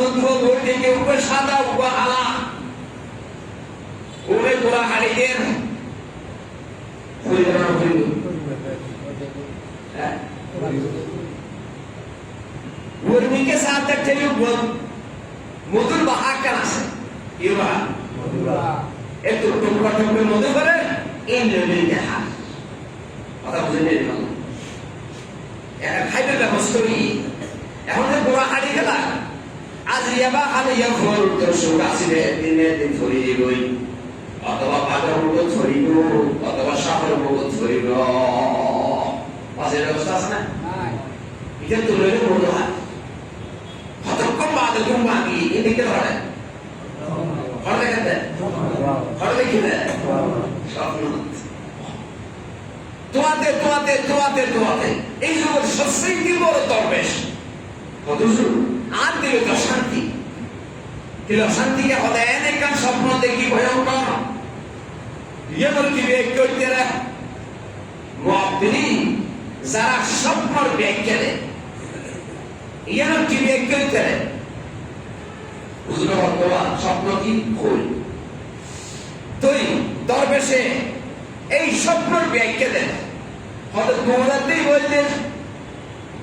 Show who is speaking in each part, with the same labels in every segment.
Speaker 1: মধু ভোর থেকে উপরে সাদা উপর আলা ওরে গোড়া হাড়িদের मुर्गी के साथ ठेली मधुर बहा कर आसे ये बहा एक तो टुकड़ा टुकड़े मधु करे इन लेवल के हाथ पता मुझे नहीं मालूम यार खाई पे बस्तोरी এখন যে গোড়া হাড়ি খেলা আজ ইয়াবা খালি ইয়া ফল তো সুগাসিরে দিন ধরে গই অথবা পাগল রোগ ধরিব অথবা সাপের রোগ ধরিব পাশের অবস্থা আছে না এটা তো লইলে বড় হয় কতক্ষণ বাদে ঘুমা কি এদিকে ধরে ধরে কেটে ধরে কিনে স্বপ্ন তোয়াতে এই জগৎ সবচেয়ে বড় দরবেশ কতজন আর দিল তো শান্তি দিল শান্তিকে হলে এনে কান স্বপ্ন দেখি ভয়ঙ্কর ইয়ানোর কি বেগ করতে রে মুআব্বিলি যারা স্বপ্নর বেগ করে ইয়ানোর কি বেগ করতে রে বুঝলো বাবা স্বপ্ন কি ভুল তুই দরবেশে এই স্বপ্নর বেগ করে হয়তো গোলাতেই বললেন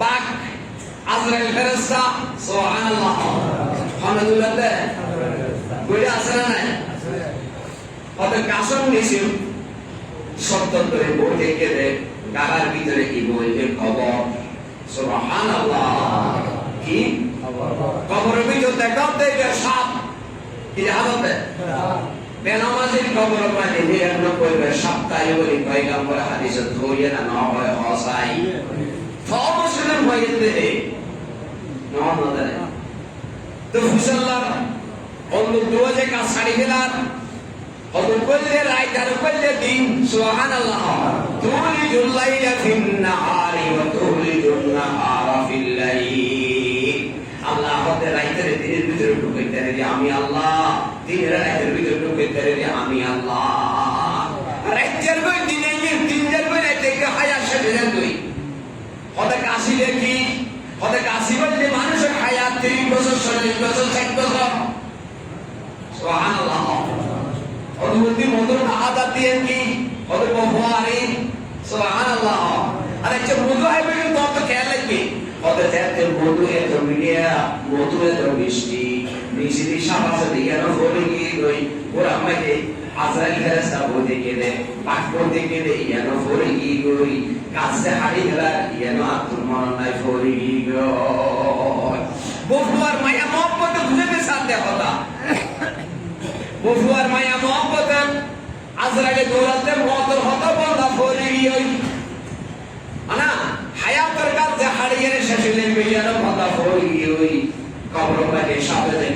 Speaker 1: বাক আজরাইল ফেরেশতা সুবহানাল্লাহ হামদুলিল্লাহ বলে আছে না নাই হয়তো কাসম নিছিল শব্দ করে বলতে গেলে গালার ভিতরে কি বলতে খবর সুবহানাল্লাহ কি কবরের ভিতর দেখাও দেখবে সাপ কি হালতে বেনামাজির কবর পানি নির্ণ করবে সপ্তাহে বলি পয়গম্বর হাদিসে ধরিয়ে না হয় হসাই মুসলিম হয়ে গেলে তো ফুসাল্লার অন্য দুয়াজে কাজ ছাড়ি ফেলার অন্য করলে রায় তার করলে দিন সুবহানাল্লাহ তুলিজুল লাইলা ফিন নাহারি ওয়া তুলিজুন নাহারা ফিল লাইল আল্লাহ হতে রাইতের দিনের ভিতরে ঢুকাইতে রে আমি আল্লাহ দিনের রাইতের ভিতরে ঢুকাইতে রে আমি আল্লাহ রাইতের বই দিনে দিনের বই রাইতে হায়া শেষে যান তুই হতে কাশি দেখি হতে কাশি বললে মানুষের হায়াত 30 বছর 40 বছর 60 বছর সুবহানাল্লাহ অনুমতি মধুর আদাত দিয়ে কি হতে বহুয়ারি সুবহানাল্লাহ আর একটা মধু আইবে তো খেয়াল রাখবি হতে যাতে মধু এত মিডিয়া মধু এত মিষ্টি মিষ্টি সাবাসে দিয়ে না বলে কি ওই ওরা আমাকে আজরাইল ফেরেশতা বলতে গেলে পাক করতে গেলে ইয়ানো ফরি কি গই কাছে হাড়ি গেলা ইয়ানো আতুর মন নাই ফরি কি গই বফুয়ার মায়া মোহব্বত বুঝতে সাথে হতা বফুয়ার মায়া মোহব্বত আজরাইল দৌলতে মতর হতা বন্ধ ফরি গই আনা হায়াতের কাছে হাড়ি এর শেষে লেগে ইয়ানো বন্ধ ফরি গই কবর পাকে সাথে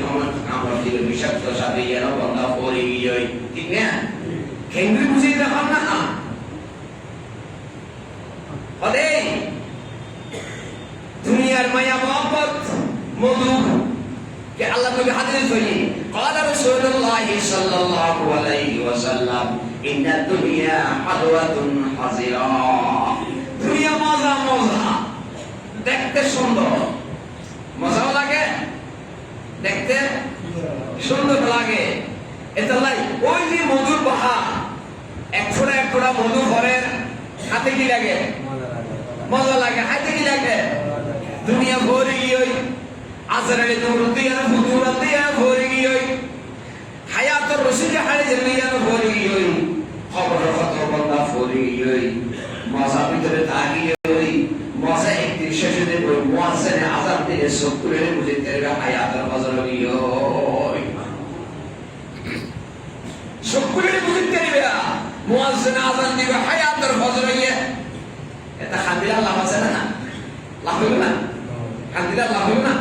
Speaker 1: আমার দিল বিষাক্ত সাথে ইয়ানো বন্ধ ফরি গই ঠিক না কেন্দ্রে বুঝে রাখলাম না হদে দুনিয়ার মায়া মোহব্বত মধু কে আল্লাহ নবী হাদিস বলি قال رسول الله صلى الله عليه وسلم ان الدنيا حلوه حزيرا দুনিয়া মজা দেখতে সুন্দর মজাও লাগে দেখতে সুন্দর লাগে এটা লাই ওই যে মধুর বাহা এক ফোঁটা মধু ভরের হাতে কি লাগে মজা লাগে হাতে কি লাগে দুনিয়া ভরে গিয়ে আজরাইল দৌড়তিয়া ফুতুরাতিয়া ভরে গিয়ে হায়াতের রশিদে হাড়ে জমিয়া ভরে গিয়ে খবর কত বন্ধা ভরে গিয়ে মজা ভিতরে তাগিয়ে মজা একটি শেষে দেব মুয়াজ্জিনে আযান দিয়ে শুকরে বুঝে তেরে হায়াতের ফজল গিয়ে শুকরে বুঝে তেরে মুয়াজ্জিন আযান দিবে হায়াতের ফজল গিয়ে এটা খাদিলা লাভ আছে না লাভ হইল না খাদিলা লাভ হইল না